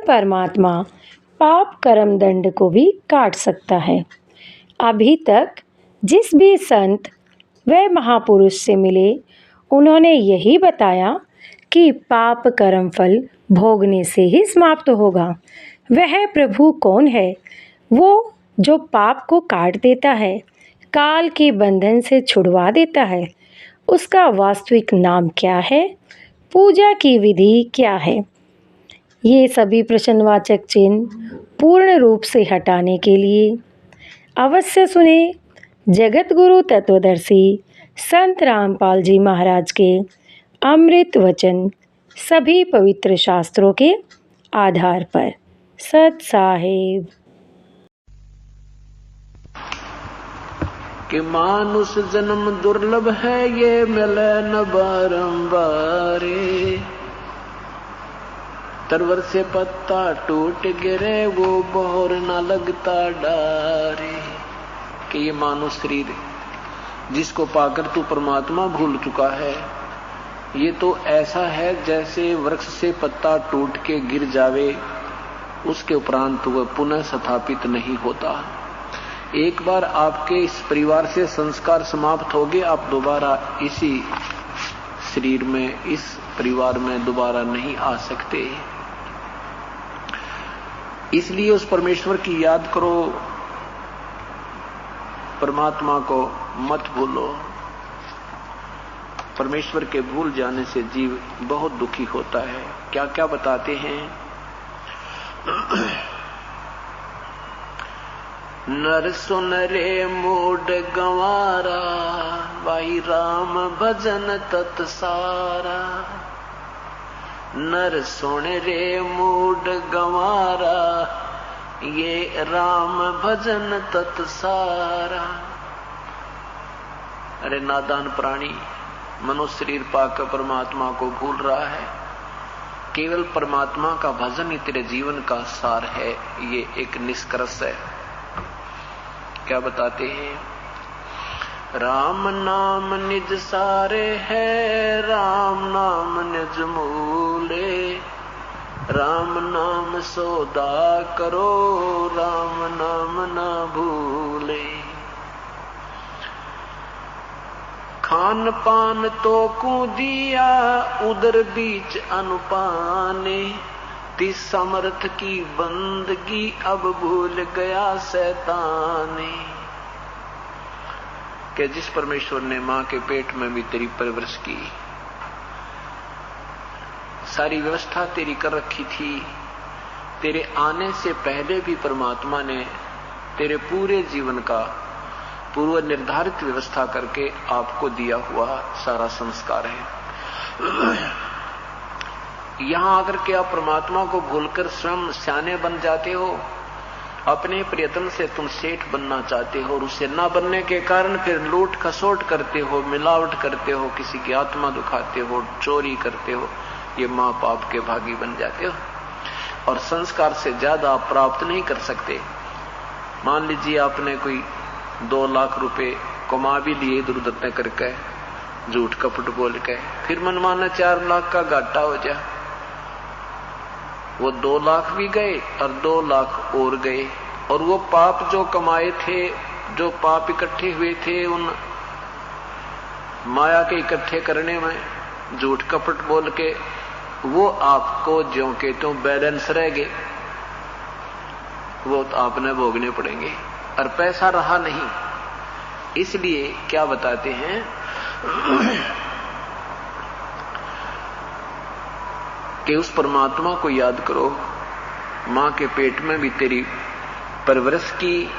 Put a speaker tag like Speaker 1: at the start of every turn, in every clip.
Speaker 1: परमात्मा पाप कर्म दंड को भी काट सकता है। अभी तक जिस भी संत व महापुरुष से मिले, उन्होंने यही बताया कि पाप कर्म फल भोगने से ही समाप्त होगा। वह प्रभु कौन है? वो जो पाप को काट देता है, काल के बंधन से छुड़वा देता है। उसका वास्तविक नाम क्या है? पूजा की विधि क्या है? ये सभी प्रश्नवाचक चिन्ह पूर्ण रूप से हटाने के लिए अवश्य सुने जगत गुरु तत्वदर्शी संत रामपाल जी महाराज के अमृत वचन, सभी पवित्र शास्त्रों के आधार पर। सत साहेब।
Speaker 2: कि मानुष जन्म दुर्लभ है, ये मिले न बारंबार। तरवर से पत्ता टूट गिरे, वो बोर न लगता डारे। कि ये मानुष शरीर जिसको पाकर तू परमात्मा भूल चुका है, ये तो ऐसा है जैसे वृक्ष से पत्ता टूट के गिर जावे, उसके उपरांत वह पुनः स्थापित नहीं होता। एक बार आपके इस परिवार से संस्कार समाप्त हो गए, आप दोबारा इसी शरीर में, इस परिवार में दोबारा नहीं आ सकते। इसलिए उस परमेश्वर की याद करो, परमात्मा को मत भूलो। परमेश्वर के भूल जाने से जीव बहुत दुखी होता है। क्या क्या बताते हैं? नर सुन रे मूड गंवारा, वाही राम भजन तत्सारा। नर सुन रे मूड गंवारा, ये राम भजन तत्सारा। अरे नादान प्राणी मनुष्य शरीर पाकर परमात्मा को भूल रहा है। केवल परमात्मा का भजन ही तेरे जीवन का सार है, ये एक निष्कर्ष है। क्या बताते हैं? राम नाम निज सारे है, राम नाम निज मूले। राम नाम सोदा करो, राम नाम ना भूले। खान पान तो को दिया, उदर बीच अनुपाने। तिस समर्थ की बंदगी, अब भूल गया शैताने। कि जिस परमेश्वर ने मां के पेट में भी तेरी परवरिश की, सारी व्यवस्था तेरी कर रखी थी, तेरे आने से पहले भी परमात्मा ने तेरे पूरे जीवन का पूर्व निर्धारित व्यवस्था करके आपको दिया हुआ सारा संस्कार है। यहां आकर के आप परमात्मा को भूलकर स्वयं सियाने बन जाते हो। अपने प्रयत्न से तुम सेठ बनना चाहते हो, और उससे ना बनने के कारण फिर लूट खसोट करते हो, मिलावट करते हो, किसी की आत्मा दुखाते हो, चोरी करते हो। ये मां पाप के भागी बन जाते हो, और संस्कार से ज्यादा आप प्राप्त नहीं कर सकते। मान लीजिए आपने कोई 2 लाख रुपए कमा भी लिए इधर उधर करके, झूठ कपट बोल के, फिर मनमाना 4 लाख का घाटा हो जाए। वो 2 लाख भी गए और 2 लाख और गए, और वो पाप जो कमाए थे, जो पाप इकट्ठे हुए थे, उन माया के इकट्ठे करने में झूठ कपट बोल के, वो आपको ज्यों के त्यों बैलेंस रह गए, वो तो आपने भोगने पड़ेंगे, और पैसा रहा नहीं। इसलिए क्या बताते हैं? कि उस परमात्मा को याद करो। मां के पेट में भी तेरी परवरिश की,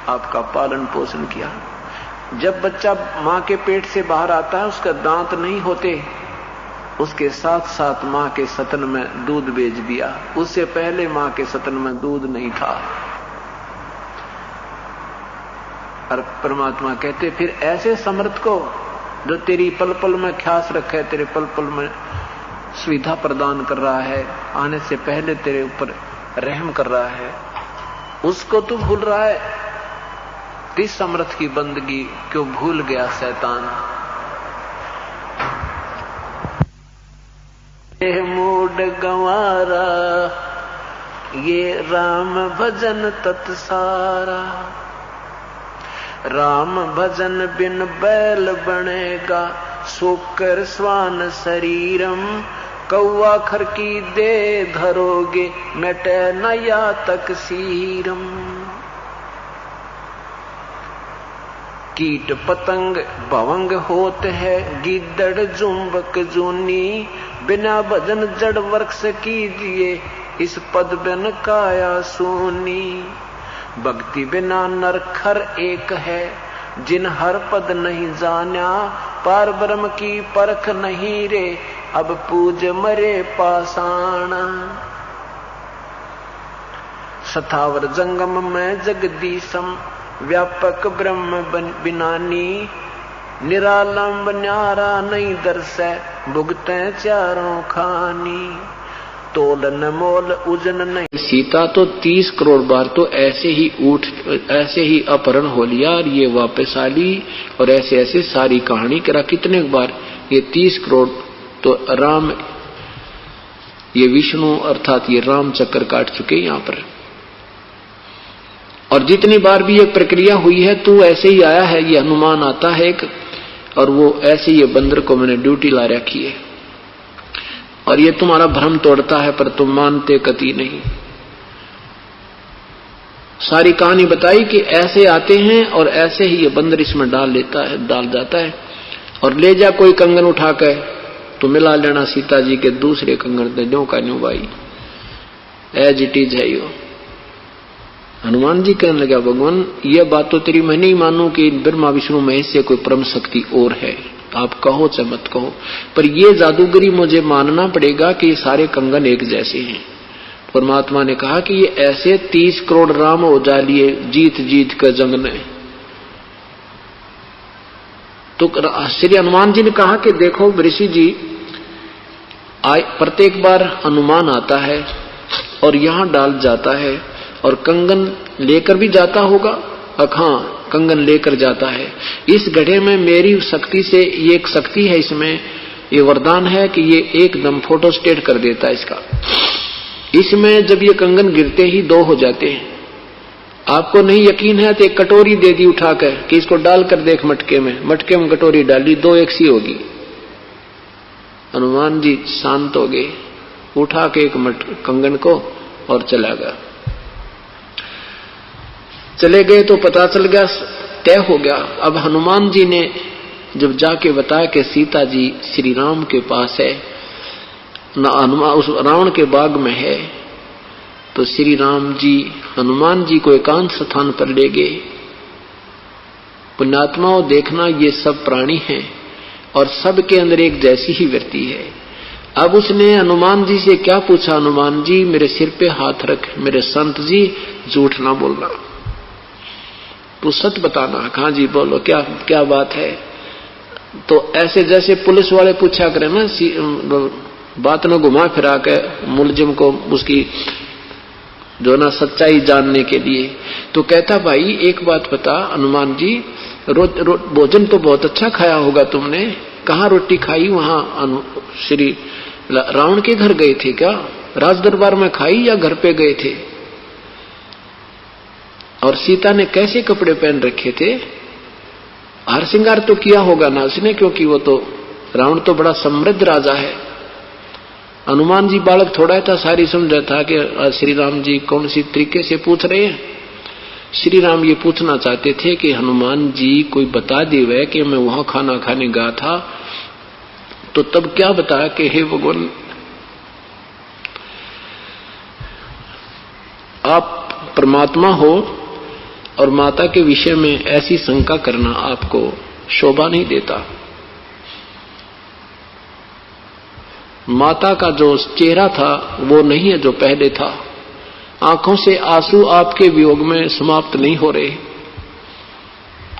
Speaker 2: आपका पालन पोषण किया। जब बच्चा मां के पेट से बाहर आता है, उसका दांत नहीं होते, उसके साथ साथ मां के सतन में दूध बेच दिया। उससे पहले मां के सतन में दूध नहीं था। और परमात्मा कहते फिर ऐसे समर्थ को, जो तेरी पल पल में ख्यास रखे, तेरे पल पल में सुविधा प्रदान कर रहा है, आने से पहले तेरे ऊपर रहम कर रहा है, उसको तू भूल रहा है। किस समर्थ की बंदगी क्यों भूल गया शैतान? मूड गंवारा, ये राम भजन तत्सारा। राम भजन बिन बैल बनेगा, सोकर स्वान शरीरम। कौआ खर की दे धरोगे, मिटे नया तक सीरम। कीट पतंग भवंग होत है, गिद्दड़ जुम्बक जूनी। बिना भजन जड़ वृक्ष कीजिए, इस पद बिन काया सूनी। भक्ति बिना नर खर एक है, जिन हर पद नहीं जाना। पार ब्रह्म की परख नहीं रे, अब पूज मरे पाषाण। सथावर जंगम में जगदीशम, व्यापक ब्रह्म बिनानी। निरालंब न्यारा नहीं दर्शै, भुगते चारों खानी। तोल न मोल उजन नहीं। सीता तो 30 करोड़ बार तो ऐसे ही अपहरण हो लिया और ये वापस आ ली, और ऐसे ऐसे सारी कहानी करा। कितने बार? ये 30 करोड़ तो राम, ये विष्णु अर्थात ये राम चक्कर काट चुके यहाँ पर। और जितनी बार भी ये प्रक्रिया हुई है, तू ऐसे ही आया है। ये हनुमान आता है एक, और वो ऐसे ये बंदर को मैंने ड्यूटी ला रखी है, और ये तुम्हारा भ्रम तोड़ता है, पर तुम मानते कति नहीं। सारी कहानी बताई कि ऐसे आते हैं और ऐसे ही ये बंदर इसमें डाल जाता है, और ले जा कोई कंगन उठा कर तो मिला लेना सीता जी के दूसरे कंगन से, न्यू का न्यू भाई, एज इट इज है यो। हनुमान जी कहने लगा, भगवान ये बात तो तेरी मैं नहीं मानू कि ब्रह्मा विष्णु महेश से कोई परम शक्ति और है, आप कहो चाहे मत कहो, पर ये जादूगरी मुझे मानना पड़ेगा कि ये सारे कंगन एक जैसे हैं। परमात्मा ने कहा कि ये ऐसे 30 करोड़ राम हो जा लिए जीत जीत कर जंग में। तो श्री हनुमान जी ने कहा कि देखो ऋषि जी, प्रत्येक बार हनुमान आता है और यहां डाल जाता है, और कंगन लेकर भी जाता होगा। हाँ, कंगन लेकर जाता है। इस घड़े में मेरी शक्ति से, ये एक शक्ति है इसमें, ये वरदान है कि ये एकदम फोटो स्टेट कर देता है इसका। इसमें जब ये कंगन गिरते ही 2 हो जाते हैं। आपको नहीं यकीन है तो एक कटोरी दे दी उठाकर कि इसको डालकर देख मटके में कटोरी डाली, 2 एक सी होगी। हनुमान जी शांत हो गए, उठा के एक कंगन को और चला गया। चले गए तो पता चल गया, तय हो गया। अब हनुमान जी ने जब जाके बताया कि सीता जी श्री राम के पास है, उस रावण के बाग में है, तो श्री राम जी हनुमान जी को एकांत स्थान पर ले गए। पुण्यात्माओं, देखना ये सब प्राणी हैं और सबके अंदर एक जैसी ही वृत्ति है। अब उसने हनुमान जी से क्या पूछा? हनुमान जी मेरे सिर पे हाथ रख, मेरे संत जी झूठ ना बोलना, तो सच बताना। कहा जी बोलो, क्या क्या बात है? तो ऐसे जैसे पुलिस वाले पूछा करे ना, बात न घुमा फिरा के मुलजिम को उसकी जो ना सच्चाई जानने के लिए। तो कहता भाई एक बात बता हनुमान जी, भोजन तो बहुत अच्छा खाया होगा तुमने, कहाँ रोटी खाई? वहां श्री रावण के घर गए थे क्या? राज दरबार में खाई या घर पे गए थे? और सीता ने कैसे कपड़े पहन रखे थे? हार श्रृंगार तो किया होगा ना उसने, क्योंकि वो तो रावण तो बड़ा समृद्ध राजा है। हनुमान जी बालक थोड़ा था, सारी समझा था कि श्री राम जी कौन सी तरीके से पूछ रहे हैं। श्री राम ये पूछना चाहते थे कि हनुमान जी कोई बता देवे कि मैं वहां खाना खाने गया था, तो तब क्या बताया कि हे भगवान, आप परमात्मा हो और माता के विषय में ऐसी शंका करना आपको शोभा नहीं देता। माता का जो चेहरा था वो नहीं है जो पहले था। आंखों से आंसू आपके वियोग में समाप्त नहीं हो रहे,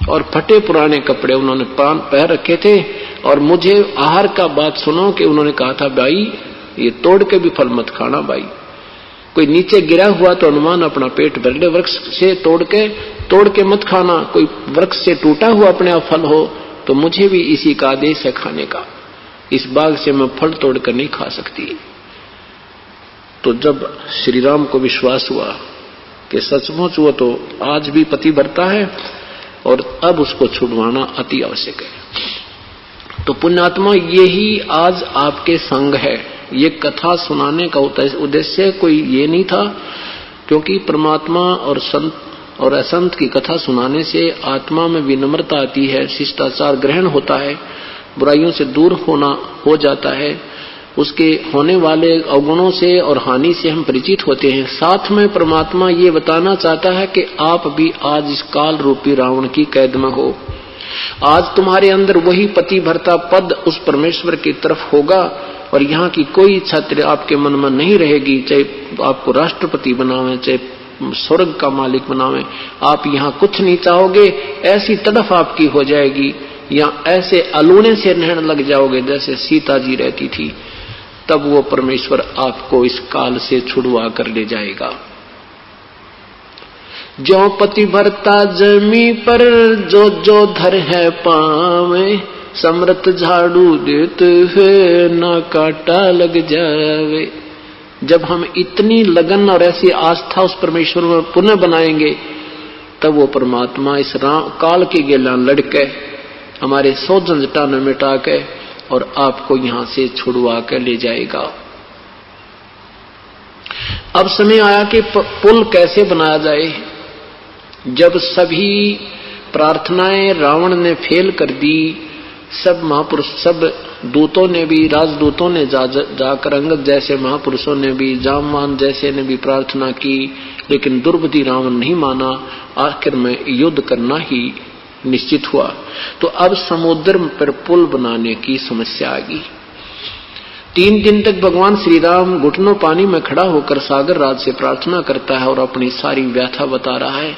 Speaker 2: और फटे पुराने कपड़े उन्होंने पहन रखे थे। और मुझे आहार का बात सुनो कि उन्होंने कहा था भाई ये तोड़ के भी फल मत खाना, भाई कोई नीचे गिरा हुआ तो हनुमान अपना पेट भर ले, वृक्ष से तोड़ के मत खाना। कोई वृक्ष से टूटा हुआ अपने आप फल हो तो मुझे भी इसी का आदेश है खाने का। इस बाग से मैं फल तोड़कर नहीं खा सकती। तो जब श्री राम को विश्वास हुआ कि सचमुच वो तो आज भी पतिव्रता है और अब उसको छुड़वाना अति आवश्यक है, तो पुण्यात्मा यही आज आपके संग है। ये कथा सुनाने का उद्देश्य कोई ये नहीं था, क्योंकि परमात्मा और संत और असंत की कथा सुनाने से आत्मा में विनम्रता आती है, शिष्टाचार ग्रहण होता है, बुराइयों से दूर होना हो जाता है, उसके होने वाले अवगुणों से और हानि से हम परिचित होते हैं। साथ में परमात्मा ये बताना चाहता है कि आप भी आज इस काल रूपी रावण की कैद में हो। आज तुम्हारे अंदर वही पतिव्रता पद उस परमेश्वर की तरफ होगा और यहाँ की कोई इच्छा आपके मन में नहीं रहेगी, चाहे आपको राष्ट्रपति बनावे, चाहे स्वर्ग का मालिक बनावे, आप यहाँ कुछ नहीं चाहोगे। ऐसी तड़फ आपकी हो जाएगी, या ऐसे अलूने से रहने लग जाओगे जैसे सीता जी रहती थी। तब वो परमेश्वर आपको इस काल से छुड़वा कर ले जाएगा। जो पतिव्रता जमी पर जो जो धर है पावे, समृत झाड़ू देते हुए ना काटा लग जावे। जब हम इतनी लगन और ऐसी आस्था उस परमेश्वर में पुनः बनाएंगे, तब वो परमात्मा इस काल के गेला लड़के हमारे 100 झंझटा न मिटा के और आपको यहां से छुड़वा कर ले जाएगा। अब समय आया कि पुल कैसे बनाया जाए। जब सभी प्रार्थनाएं रावण ने फेल कर दी, सब महापुरुष, सब दूतों ने भी, राजदूतों ने जाकर अंगद जैसे महापुरुषों ने भी, जामवान जैसे ने भी प्रार्थना की, लेकिन दुर्बुद्धि रावण नहीं माना। आखिर में युद्ध करना ही निश्चित हुआ। तो अब समुद्र पर पुल बनाने की समस्या आ गई। 3 दिन तक भगवान श्री राम घुटनों पानी में खड़ा होकर सागर राज से प्रार्थना करता है और अपनी सारी व्यथा बता रहा है,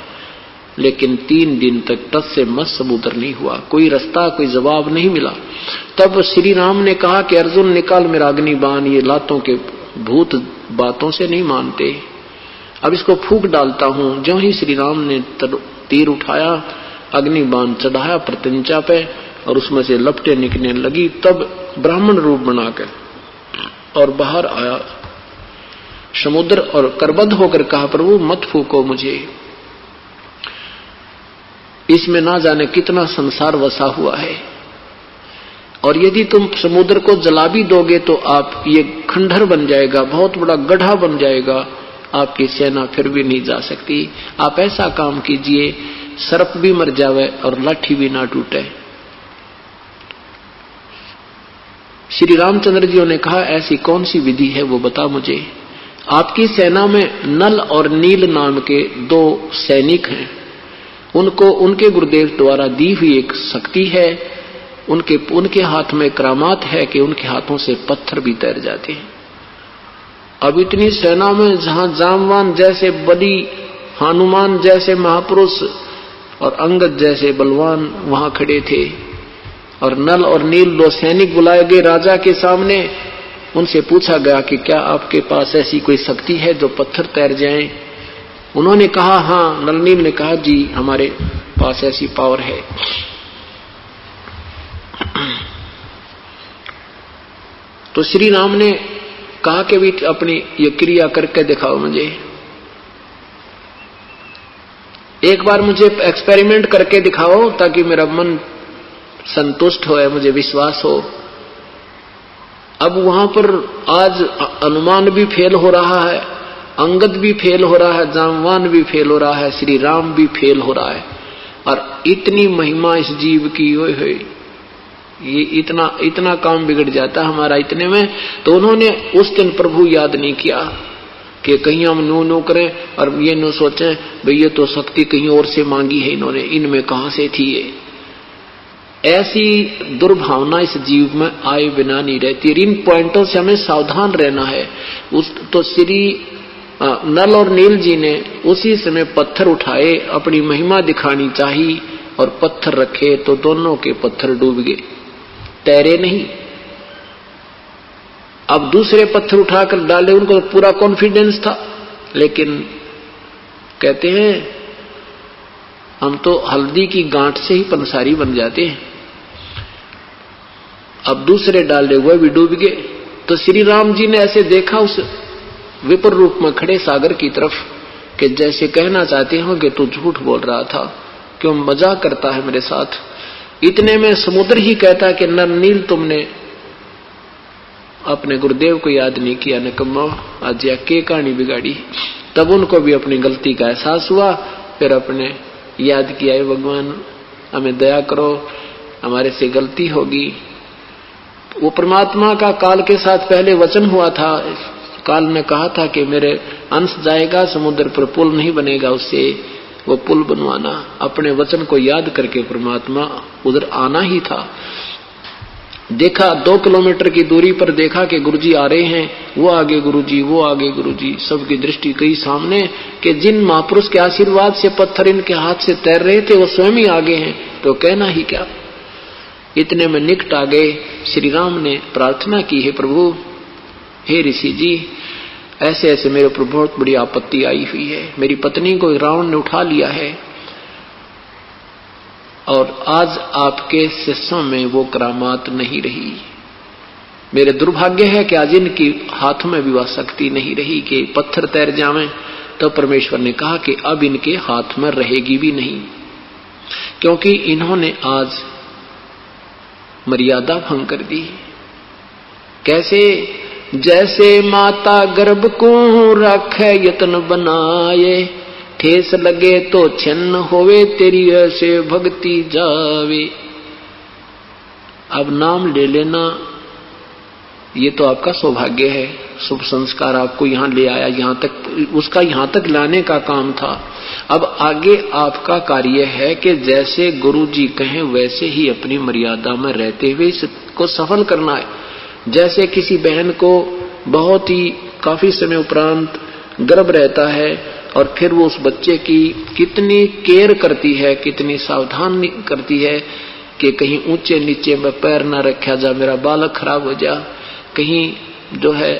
Speaker 2: लेकिन 3 दिन तक टस से मस समुद्र नहीं हुआ, कोई रास्ता, कोई जवाब नहीं मिला। तब श्री राम ने कहा कि अर्जुन निकाल मेरा अग्नि बाण, ये लातों के भूत बातों से नहीं मानते, अब इसको फूंक डालता हूं। जो ही श्री राम ने तीर उठाया, अग्नि बाण चढ़ाया प्रत्यंचा पे और उसमें से लपटें निकलने लगी। तब ब्राह्मण रूप बनाकर और बाहर आया समुद्र और करबद्ध होकर कहा, प्रभु मत फूको मुझे, इसमें ना जाने कितना संसार वसा हुआ है, और यदि तुम समुद्र को जला भी दोगे तो आप ये खंडहर बन जाएगा, बहुत बड़ा गड्ढा बन जाएगा, आपकी सेना फिर भी नहीं जा सकती। आप ऐसा काम कीजिए, सर्प भी मर जावे और लाठी भी ना टूटे। श्री रामचंद्र जी ने कहा, ऐसी कौन सी विधि है वो बता मुझे। आपकी सेना में नल और नील नाम के 2 सैनिक हैं, उनको उनके गुरुदेव द्वारा दी हुई एक शक्ति है, उनके हाथ में करामात है कि उनके हाथों से पत्थर भी तैर जाते हैं। अब इतनी सेना में जहां जामवान जैसे बली, हनुमान जैसे महापुरुष और अंगद जैसे बलवान वहां खड़े थे, और नल और नील 2 सैनिक बुलाए गए राजा के सामने। उनसे पूछा गया कि क्या आपके पास ऐसी कोई शक्ति है जो पत्थर तैर जाएं? उन्होंने कहा हाँ। नल नील ने कहा जी हमारे पास ऐसी पावर है। तो श्री राम ने कहा कि भी अपनी ये क्रिया करके दिखाओ मुझे, एक बार मुझे एक्सपेरिमेंट करके दिखाओ ताकि मेरा मन संतुष्ट हो, मुझे विश्वास हो। अब वहां पर आज अनुमान भी फेल हो रहा है, अंगद भी फेल हो रहा है, जामवान भी फेल हो रहा है, श्री राम भी फेल हो रहा है, और इतनी महिमा इस जीव की ओए होए, ये इतना काम बिगड़ जाता हमारा इतने में। तो उन्होंने उस दिन प्रभु याद नहीं किया कि कहीं हम नो करें और ये नो सोचें भाई ये तो शक्ति कहीं और से मांगी है इन्होंने, इनमें कहां से थी ये। ऐसी दुर्भावना इस जीव में आए बिना नहीं रहती। इन पॉइंटों से हमें सावधान रहना है। तो श्री नल और नील जी ने उसी समय पत्थर उठाए, अपनी महिमा दिखानी चाहिए, और पत्थर रखे तो दोनों के पत्थर डूब गए, तैरे नहीं। अब दूसरे पत्थर उठाकर डाले, उनको पूरा कॉन्फिडेंस था, लेकिन कहते हैं हम तो हल्दी की गांठ से ही पंसारी बन जाते हैं। अब दूसरे डाले हुए भी डूब गए। तो श्री राम जी ने ऐसे देखा उस विपर रूप में खड़े सागर की तरफ, कि जैसे कहना चाहते हो कि तू झूठ बोल रहा था, क्यों मजाक करता है मेरे साथ। इतने में समुद्र ही कहता कि नर नील, तुमने अपने गुरुदेव को याद नहीं किया, निकम्मा, आज या के कहानी बिगाड़ी। तब उनको भी अपनी गलती का एहसास हुआ, फिर अपने याद किया, हे भगवान हमें दया करो, हमारे से गलती होगी। वो परमात्मा का काल के साथ पहले वचन हुआ था, काल ने कहा था कि मेरे अंश जाएगा, समुद्र पर पुल नहीं बनेगा, उससे वो पुल बनवाना। अपने वचन को याद करके परमात्मा उधर आना ही था। देखा 2 किलोमीटर की दूरी पर देखा कि गुरुजी आ रहे हैं, वो आगे गुरुजी, वो आगे गुरुजी, सबकी दृष्टि कई सामने, कि जिन महापुरुष के आशीर्वाद से पत्थर इनके हाथ से तैर रहे थे वो स्वयं ही आगे हैं, तो कहना ही क्या। इतने में निकट आ गए। श्री राम ने प्रार्थना की, हे प्रभु, हे ऋषि जी, ऐसे ऐसे मेरे ऊपर बहुत बड़ी आपत्ति आई हुई है, मेरी पत्नी को रावण ने उठा लिया है, और आज आपके शिष्यों में वो करामात नहीं रही। मेरे दुर्भाग्य है कि आज इनकी हाथों में भी वह शक्ति नहीं रही कि पत्थर तैर जावें। तो परमेश्वर ने कहा कि अब इनके हाथ में रहेगी भी नहीं, क्योंकि इन्होंने आज मर्यादा भंग कर दी। कैसे? जैसे माता गर्भ को रखे यत्न बनाए, ठेस लगे तो छिन्न होवे, तेरी ऐसे भक्ति जावे। अब नाम ले लेना ये तो आपका सौभाग्य है, शुभ संस्कार आपको यहाँ ले आया, यहाँ तक उसका यहाँ तक लाने का काम था। अब आगे आपका कार्य है कि जैसे गुरु जी कहें वैसे ही अपनी मर्यादा में रहते हुए इसको सफल करना है। जैसे किसी बहन को बहुत ही काफी समय उपरांत गर्भ रहता है और फिर वो उस बच्चे की कितनी केयर करती है, कितनी सावधान करती है कि कहीं ऊंचे नीचे में पैर ना रखा जा, मेरा बालक खराब हो जा, कहीं जो है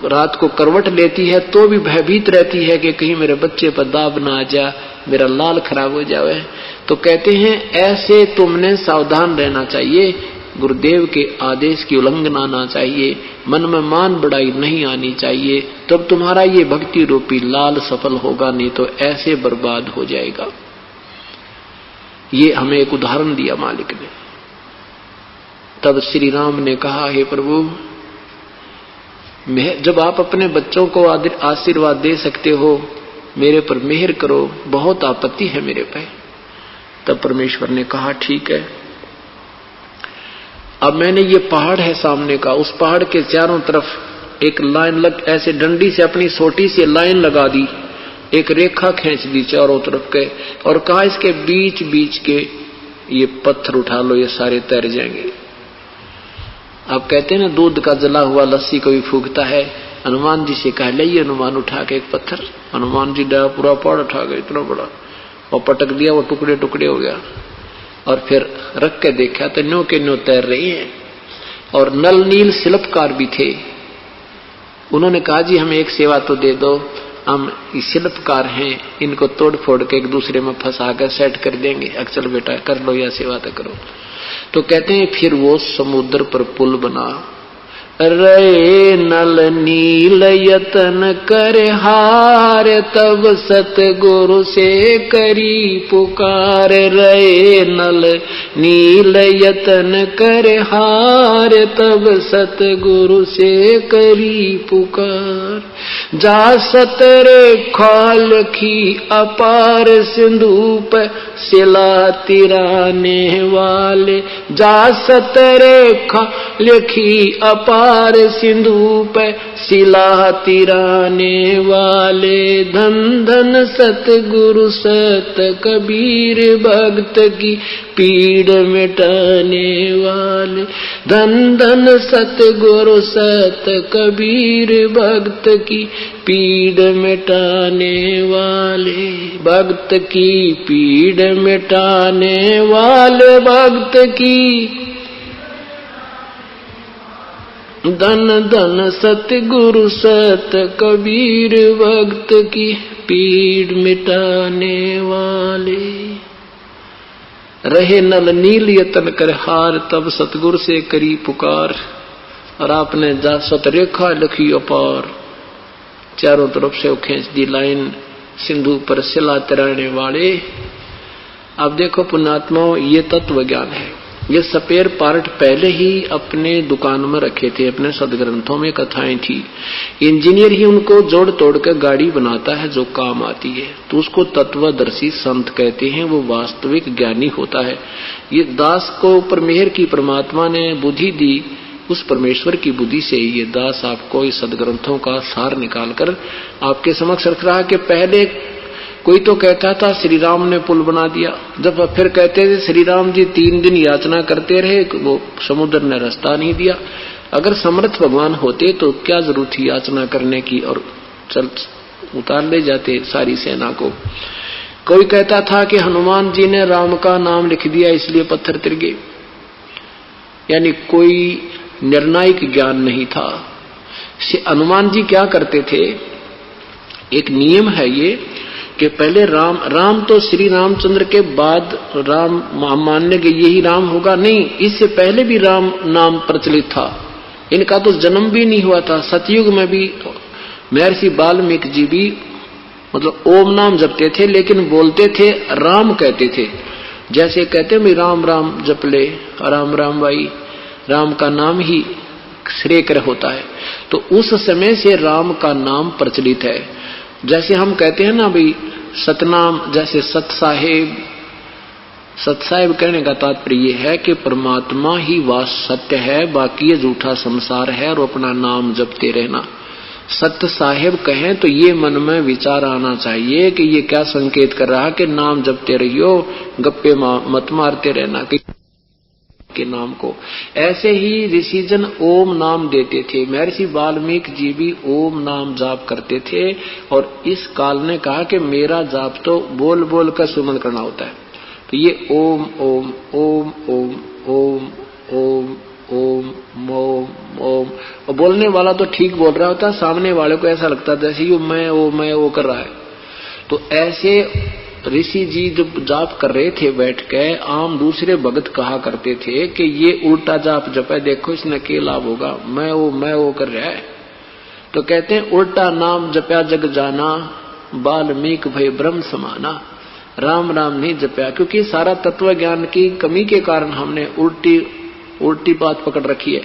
Speaker 2: रात को करवट लेती है तो भी भयभीत रहती है कि कहीं मेरे बच्चे पर दाब ना आ जा, मेरा लाल खराब हो जाए। तो कहते हैं ऐसे तुमने सावधान रहना चाहिए, गुरुदेव के आदेश की उल्लंघना ना चाहिए, मन में मान बढ़ाई नहीं आनी चाहिए, तब तुम्हारा ये भक्ति रूपी लाल सफल होगा, नहीं तो ऐसे बर्बाद हो जाएगा। ये हमें एक उदाहरण दिया मालिक ने। तब श्री राम ने कहा, हे प्रभु, जब आप अपने बच्चों को आशीर्वाद दे सकते हो, मेरे पर मेहर करो, बहुत आपत्ति है मेरे पे। तब परमेश्वर ने कहा, ठीक है, अब मैंने ये पहाड़ है सामने का, उस पहाड़ के चारों तरफ एक लाइन ऐसे डंडी से अपनी छोटी सी लाइन लगा दी, एक रेखा खींच दी चारों तरफ के, और कहा इसके बीच बीच के ये पत्थर उठा लो, ये सारे तैर जाएंगे। आप कहते हैं ना दूध का जला हुआ लस्सी कोई फूकता है, हनुमान जी से कह ले, हनुमान उठा के एक पत्थर, हनुमान जी डाया पूरा पहाड़ उठा गए इतना बड़ा, और पटक दिया, वो टुकड़े टुकड़े हो गया। और फिर रख के देखा तो न्यो के न्यो तैर रही हैं। और नल नील शिल्पकार भी थे, उन्होंने कहा जी हमें एक सेवा तो दे दो, हम शिल्पकार हैं, इनको तोड़ फोड़ के एक दूसरे में फंसा कर सेट कर देंगे, अक्सर बेटा कर लो या सेवा तो करो। तो कहते हैं फिर वो समुद्र पर पुल बना। रे नल नील यतन कर हार, तब सतगुरु से करी पुकार। रे नल नील यतन कर हार, तब सतगुरु से करी पुकार। जा सतरे खाल की अपार, सिंधु पर सिला तिराने वाले। जा सतरे खाल की अपार, सिंधु पे सिला तिराने वाले। धन धन सतगुरु सत कबीर, भक्त की पीड़ मिटाने वाले। धन धन सतगुरु सत कबीर, भक्त की पीड़ मिटाने वाले। भक्त की पीड़ मिटाने वाले, भक्त की धन धन सतगुरु सत कबीर, भक्त की पीड़ मिटाने वाले। रहे नल नील यतन कर हार, तब सतगुरु से करी पुकार। और आपने जा सत रेखा लिखी अपार, चारों तरफ से वो खींच दी लाइन, सिंधु पर सिला तैराने वाले। अब देखो पुण्यात्माओं, ये तत्व ज्ञान है। ये स्पेयर पार्ट पहले ही अपने दुकान में रखे थे, अपने सदग्रंथों में कथाएं थी। इंजीनियर ही उनको जोड़ तोड़ कर गाड़ी बनाता है जो काम आती है, तो उसको तत्वदर्शी संत कहते हैं, वो वास्तविक ज्ञानी होता है। ये दास को ऊपर मेहर की परमात्मा ने बुद्धि दी, उस परमेश्वर की बुद्धि से ये दास आपको इस सदग्रंथों का सार निकालकर आपके समक्ष रख रहा है। कि पहले कोई तो कहता था श्री राम ने पुल बना दिया, जब फिर कहते थे श्री राम जी 3 दिन याचना करते रहे, वो समुद्र ने रास्ता नहीं दिया। अगर समर्थ भगवान होते तो क्या जरूरत थी याचना करने की, और चल उतार ले जाते सारी सेना को। कोई कहता था कि हनुमान जी ने राम का नाम लिख दिया इसलिए पत्थर तिर गए, यानी कोई निर्णायक ज्ञान नहीं था। हनुमान जी क्या करते थे, एक नियम है ये कि पहले राम तो श्री रामचंद्र के बाद राम मानने के यही राम होगा, नहीं, इससे पहले भी राम नाम प्रचलित था। इनका तो जन्म भी नहीं हुआ था। सतयुग में भी महर्षि वाल्मीकि जी भी मतलब ओम नाम जपते थे, लेकिन बोलते थे राम कहते थे। जैसे कहते हैं राम राम जप ले, राम राम भाई, राम का नाम ही श्रेयकर होता है। तो उस समय से राम का नाम प्रचलित है। जैसे हम कहते हैं ना भाई सतनाम, जैसे सत साहेब कहने का तात्पर्य यह है कि परमात्मा ही वास सत्य है, बाकी ये झूठा संसार है, और अपना नाम जपते रहना। सत्य साहेब कहें तो ये मन में विचार आना चाहिए कि ये क्या संकेत कर रहा है कि नाम जपते रहियो, गप्पे मत मारते रहना के नाम को। ऐसे ही ऋषिजन ओम नाम देते थे। महर्षि वाल्मीकि जी भी ओम नाम जाप करते थे, और इस काल ने कहा कि मेरा जाप तो बोल बोल कर सुमन करना होता है। तो ये ओम ओम ओम ओम ओम ओम ओम ओम ओम, और बोलने वाला तो ठीक बोल रहा होता, सामने वाले को ऐसा लगता जैसे ये मैं वो कर रहा है। तो ऐसे ऋषि जी जब जाप कर रहे थे बैठ के, आम दूसरे भगत कहा करते थे कि ये उल्टा जाप जपे, देखो इसने क्या लाभ होगा, मैं वो कर रहा है। तो कहते हैं उल्टा नाम जपया जग जाना, वाल्मीकि भय ब्रह्म समाना। राम राम नहीं जपया, क्योंकि सारा तत्व ज्ञान की कमी के कारण हमने उल्टी बात पकड़ रखी है।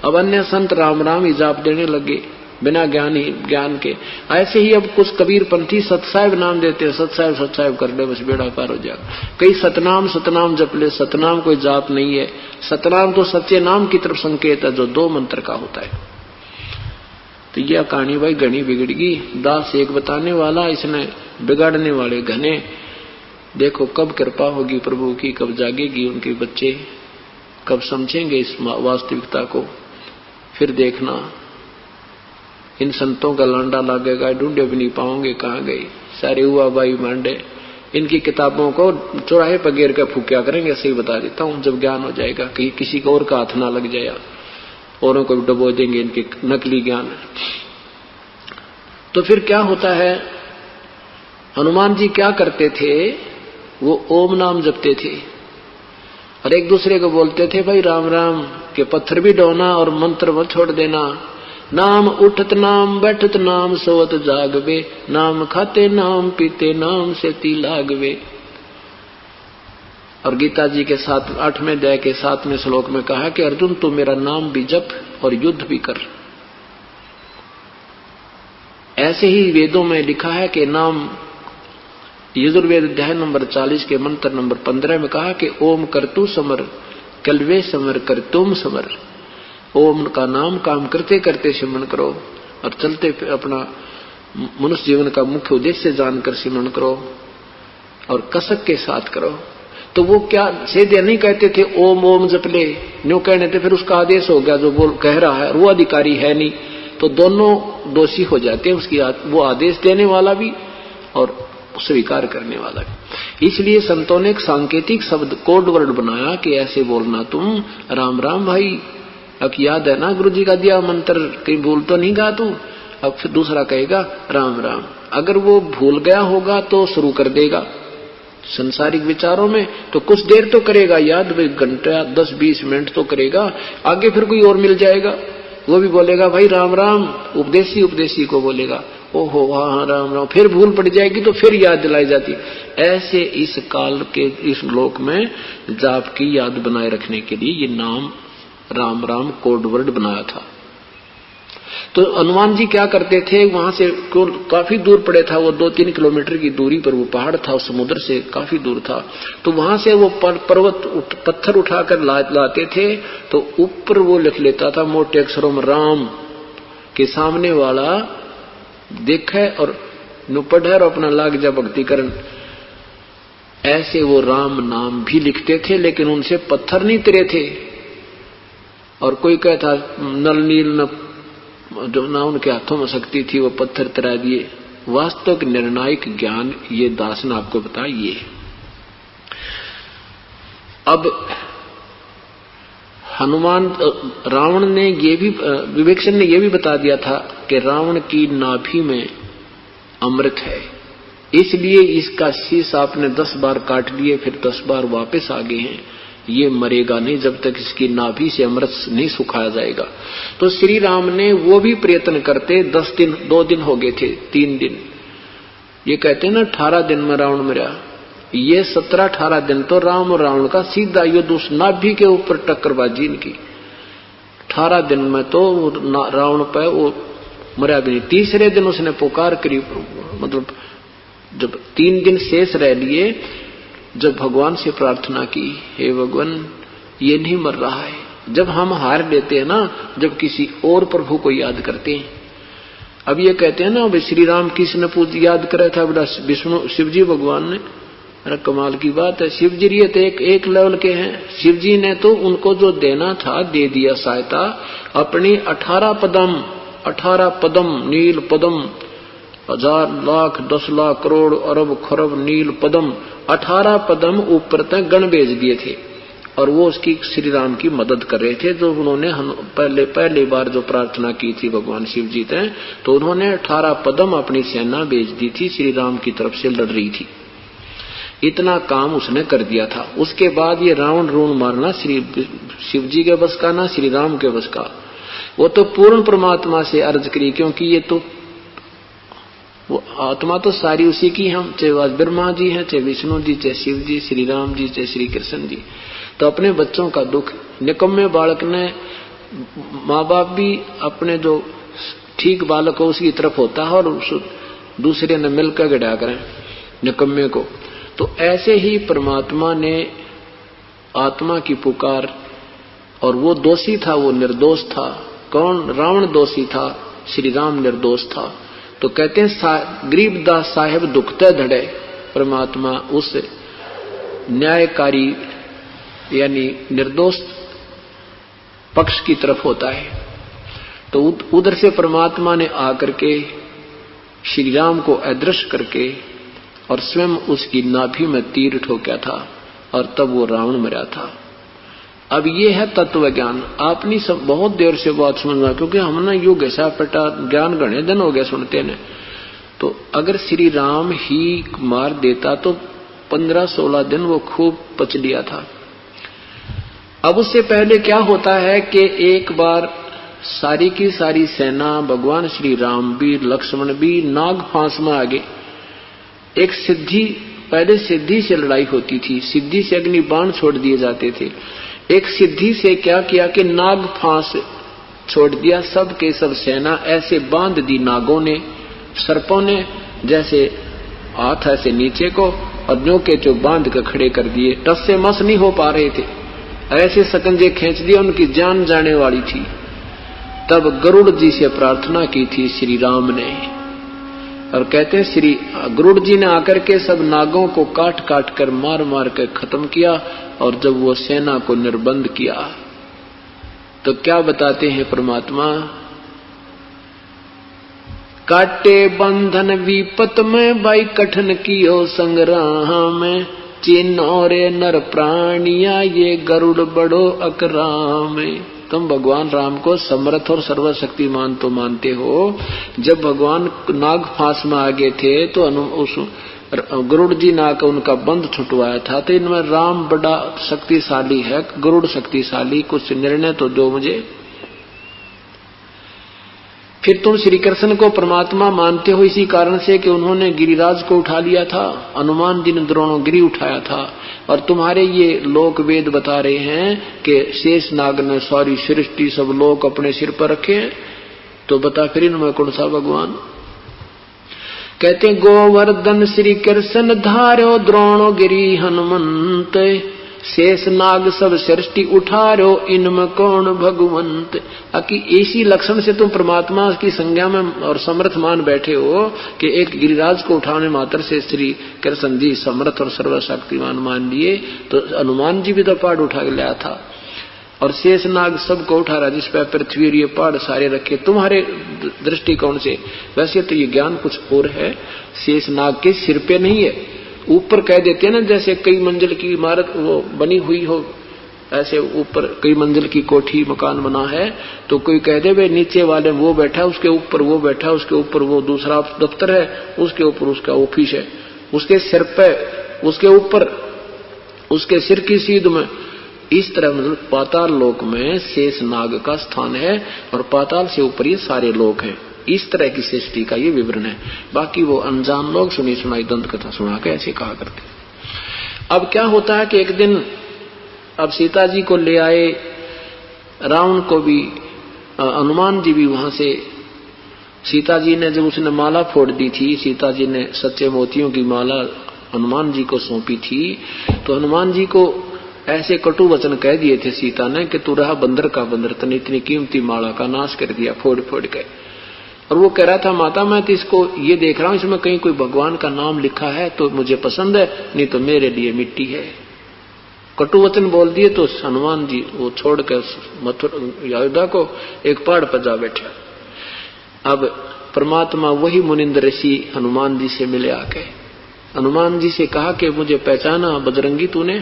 Speaker 2: अब अन्य संत राम राम ही जाप देने लगे बिना ज्ञान के। ऐसे ही अब कुछ कबीरपंथी सतसाहिब नाम देते हैं, सतसाहिब कर ले बस बेड़ा पार हो जाएगा। कई सतनाम जप ले, सतनाम कोई जाप नहीं है। सतनाम तो सच्चे नाम की तरफ संकेत है जो 2 मंत्र का होता है। तो यह कहानी भाई घनी बिगड़गी। दास एक बताने वाला, इसने बिगाड़ने वाले घने। देखो कब कृपा होगी प्रभु की, कब जागेगी उनके बच्चे, कब समझेंगे इस वास्तविकता को। फिर देखना इन संतों का लांडा लगेगा, ढूंढे भी नहीं पाओगे कहाँ गई सारे हुआ बाई मांडे। इनकी किताबों को चौराहे पर घेर कर फूकिया करेंगे, ऐसे ही बता देता हूँ। जब ज्ञान हो जाएगा कि किसी को और का हाथ ना लग जाए, औरों को भी डुबो देंगे इनके नकली ज्ञान। तो फिर क्या होता है, हनुमान जी क्या करते थे, वो ओम नाम जपते थे और एक दूसरे को बोलते थे भाई राम राम के पत्थर भी ढोना और मंत्र मत छोड़ देना। नाम उठत नाम बैठत नाम सोवत जागवे, नाम खाते नाम पीते नाम से ती लागवे। और गीता जी के 8वें अध्याय के 7वें श्लोक में कहा कि अर्जुन तू मेरा नाम भी जप और युद्ध भी कर। ऐसे ही वेदों में लिखा है कि नाम, यजुर्वेद अध्याय नंबर 40 के मंत्र नंबर 15 में कहा कि ओम करतु समर कलवे समर कर तुम समर। ओम का नाम काम करते करते सिमरन करो और चलते अपना मनुष्य जीवन का मुख्य उद्देश्य जानकर सिमरन करो और कसक के साथ करो। तो वो क्या सीधे नहीं कहते थे ओम ओम जप ले, न्यू कहने थे, फिर उसका आदेश हो गया जो बोल कह रहा है और वो अधिकारी है नहीं, तो दोनों दोषी हो जाते हैं, उसकी वो आदेश देने वाला भी और स्वीकार करने वाला भी। इसलिए संतों ने एक सांकेतिक शब्द कोड वर्ड बनाया कि ऐसे बोलना तुम राम राम भाई। अब याद है ना गुरु जी का दिया मंत्र, कहीं भूल तो नहीं गा तू। अब फिर दूसरा कहेगा राम राम। अगर वो भूल गया होगा तो शुरू कर देगा संसारिक विचारों में, तो कुछ देर तो करेगा याद, भाई घंटा 10-20 मिनट तो करेगा। आगे फिर कोई और मिल जाएगा, वो भी बोलेगा भाई राम राम, उपदेशी को बोलेगा ओहो हाँ राम राम, फिर भूल पड़ जाएगी तो फिर याद दिलाई जाती। ऐसे इस काल के इस लोक में जाप की याद बनाए रखने के लिए ये नाम राम राम कोड वर्ड बनाया था। तो हनुमान जी क्या करते थे, वहां से काफी दूर पड़े था, वो 2-3 किलोमीटर की दूरी पर वो पहाड़ था, उस समुद्र से काफी दूर था। तो वहां से वो पर्वत पत्थर उठाकर लाते थे, तो ऊपर वो लिख लेता था मोटे अक्षरों में राम, के सामने वाला देखे और नुपढ़ और अपना लाग जा भक्ति करन। ऐसे वो राम नाम भी लिखते थे, लेकिन उनसे पत्थर नहीं तिरे थे। और कोई कहता नल नील न जो ना उनके हाथों में शक्ति थी वो पत्थर तरा दिए। वास्तविक निर्णायक ज्ञान ये दास ने आपको बताइए। अब हनुमान रावण ने ये भी विवेचन ने ये भी बता दिया था कि रावण की नाभि में अमृत है, इसलिए इसका शीश आपने 10 बार काट लिए, फिर 10 बार वापस आ गए हैं। ये मरेगा नहीं जब तक इसकी नाभि से अमृत नहीं सुखाया जाएगा। तो श्री राम ने वो भी प्रयत्न करते। 10 दिन 2 दिन हो गए थे, 3 दिन। ये कहते हैं ना 18 दिन में रावण मरा, ये 17-18 दिन तो राम और रावण का सीधा युद्ध उस नाभि के ऊपर टक्करबाजी इनकी। 18 दिन में तो रावण पे वो मरा भी नहीं। तीसरे दिन उसने पुकार करी, मतलब जब 3 दिन शेष रह लिए, जब भगवान से प्रार्थना की, हे भगवान ये नहीं मर रहा है। जब हम हार लेते हैं ना, जब किसी और प्रभु को याद करते हैं। अब ये कहते हैं ना श्री राम किसने याद करा था, बड़ा विष्णु शिव जी भगवान ने। अरे कमाल की बात है, शिव जी तो एक लेवल के हैं। शिव जी ने तो उनको जो देना था दे दिया सहायता। अपनी 18 पदम नील पदम, 1000 लाख 10 लाख करोड़ अरब खरब नील पदम, 18 पदम ऊपर तक गण भेज दिए थे। और वो उसकी श्री राम की मदद कर रहे थे। जो उन्होंने पहले बार जो प्रार्थना की थी भगवान शिव जी ने, तो उन्होंने 18 पदम अपनी सेना भेज दी थी, श्री राम की तरफ से लड़ रही थी। इतना काम उसने कर दिया था। उसके बाद ये रावण रूण मारना श्री शिव जी के बस का, ना श्री राम के बस का। वो तो पूर्ण परमात्मा से अर्ज करी, क्योंकि ये तो वो आत्मा तो सारी उसी की। हम चाहे ब्रह्मा जी हैं, चाहे विष्णु जी, चाहे शिव जी, श्री राम जी, चाहे श्री कृष्ण जी। तो अपने बच्चों का दुख, निकम्मे बालक ने, माँ बाप भी अपने जो ठीक बालक हो उसकी तरफ होता है, और दूसरे ने मिलकर गड़ा करें निकम्मे को। तो ऐसे ही परमात्मा ने आत्मा की पुकार, और वो दोषी था, वो निर्दोष था। कौन? रावण दोषी था, श्री राम निर्दोष था। तो कहते हैं गरीबदास साहेब दुखते धड़े, परमात्मा उस न्यायकारी यानी निर्दोष पक्ष की तरफ होता है। तो उधर से परमात्मा ने आकर के श्री राम को अदृश्य करके और स्वयं उसकी नाभि में तीर ठोका था, और तब वो रावण मरा था। अब ये है तत्व ज्ञान। आपने सब बहुत देर से बात समझना, क्योंकि हमने युग ऐसा पटा ज्ञान गणे दिन हो गए सुनते ने। तो अगर श्री राम ही मार देता तो 15-16 दिन वो खूब पच लिया था। अब उससे पहले क्या होता है कि एक बार सारी की सारी सेना, भगवान श्री राम भी, लक्ष्मण भी नाग फांस में आ गए। एक सिद्धि, पहले सिद्धि से लड़ाई होती थी, सिद्धि से अग्नि बाण छोड़ दिए जाते थे। एक सिद्धि से क्या किया कि नाग फांस छोड़ दिया। सब के सब सेना ऐसे बांध दी नागों ने, सर्पों ने, जैसे हाथ ऐसे नीचे को और न्यों के जो बांध कर खड़े कर दिए। टस से मस नहीं हो पा रहे थे, ऐसे सकंजे खींच दिए, उनकी जान जाने वाली थी। तब गरुड़ जी से प्रार्थना की थी श्री राम ने, और कहते हैं श्री गरुड़ जी ने आकर के सब नागों को काट काट कर मार मार कर खत्म किया। और जब वो सेना को निर्बंध किया तो क्या बताते हैं परमात्मा? काटे बंधन विपत में, भाई कठन कियो संग्राम में, चिन्ह रे नर प्राणिया, ये गरुड़ बड़ो अकराम। तुम भगवान राम को समर्थ और सर्वशक्तिमान तो मानते हो। जब भगवान नाग फांस में आ गए थे तो उस गरुड़ जी ने आकर उनका बंध छुटवाया था। तो इनमें राम बड़ा शक्तिशाली है, गरुड़ शक्तिशाली, कुछ निर्णय तो दो मुझे। फिर तुम श्री कृष्ण को परमात्मा मानते हो इसी कारण से कि उन्होंने गिरिराज को उठा लिया था, हनुमान जी ने द्रोणोगिरी उठाया था, और तुम्हारे ये लोक वेद बता रहे हैं कि शेष नाग ने सारी सृष्टि सब लोक अपने सिर पर रखे हैं। तो बता फिर इनमें कौन सा भगवान? कहते हैं गोवर्धन श्री कृष्ण धार्यो द्रोणोगिरी हनुमंत, शेष नाग सब सृष्टि उठारो इनमें कौन भगवंत। कि इसी लक्षण से तुम परमात्मा की संज्ञा में और समर्थ मान बैठे हो कि एक गिरिराज को उठाने मात्र से श्री कृष्ण जी समर्थ और सर्वशक्तिमान मान लिए, तो हनुमान जी भी तो पहाड़ उठा के लाया था, और शेष नाग सबको उठा रहा जिस पर पृथ्वी और ये पहाड़ सारे रखे तुम्हारे दृष्टिकोण से। वैसे तो ये ज्ञान कुछ और है, शेष नाग के सिर पे नहीं है, ऊपर कह देते हैं ना, जैसे कई मंजिल की इमारत वो बनी हुई हो, ऐसे ऊपर कई मंजिल की कोठी मकान बना है, तो कोई कह दे भाई नीचे वाले वो बैठा, उसके ऊपर वो बैठा, उसके ऊपर वो दूसरा दफ्तर है, उसके ऊपर उसका ऑफिस है, उसके सिर पे उसके ऊपर उसके सिर की सीध में। इस तरह मतलब पाताल लोक में शेष नाग का स्थान है और पाताल से ऊपर ये सारे लोक हैं। इस तरह की सृष्टि का ये विवरण है। बाकी वो अनजान लोग सुनी सुनाई दंत कथा सुना के ऐसे कहा करते। अब क्या होता है कि एक दिन अब सीता जी को ले आए, रावण को भी, हनुमान जी भी वहां से। सीता जी ने जब उसने माला फोड़ दी थी, सीता जी ने सच्चे मोतियों की माला हनुमान जी को सौंपी थी, तो हनुमान जी को ऐसे कटु वचन कह दिए थे सीता ने कि तू रहा बंदर का बंदर, तने इतनी कीमती माला का नाश कर दिया फोड़ फोड़ के। और वो कह रहा था माता मैं तो इसको ये देख रहा हूं, इसमें कहीं कोई भगवान का नाम लिखा है तो मुझे पसंद है, नहीं तो मेरे लिए मिट्टी है। कटु वचन बोल दिए तो हनुमान जी वो छोड़ कर अयोध्या को एक पहाड़ पर जा बैठा। अब परमात्मा वही मुनिंद्र ऋषि हनुमान जी से मिले आके, हनुमान जी से कहा कि मुझे पहचाना बजरंगी तूने?